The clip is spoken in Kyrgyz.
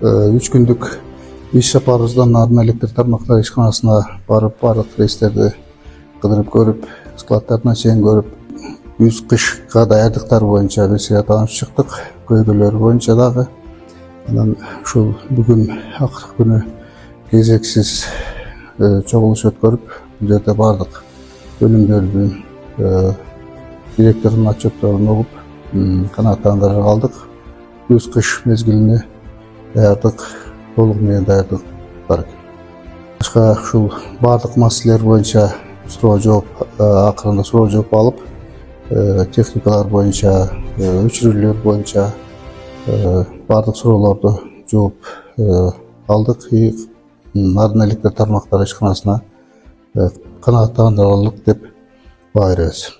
3 күндүк иш сапарыбыздан Ардын электр тармактары ишканасына барып, барлык рейстерди кыдырып көрүп, складтарына чейин көрүп, күз кышка даярдыктар боюнча бир сыйра таанышып чыктык, көйгөйлөр боюнча дагы. Анан ушул бүгүн акыркы күнү кезексиз чогулуш өткөрүп, бул жерде бардык бөлүмдөрдүн директорунун отчетторун угуп, канааттандырып алдык. Күз кыш мезгилине даярдык, толук менен даярдык бар экен. Башка ушул бардык маселелер боюнча суроо жооп, акырында суроо жооп алып, техникалар боюнча, өчүрүүлөр боюнча бардык суроолорду жооп алдык. Ардын электр тармактары ишканасына канааттандырылдык деп баа беребиз.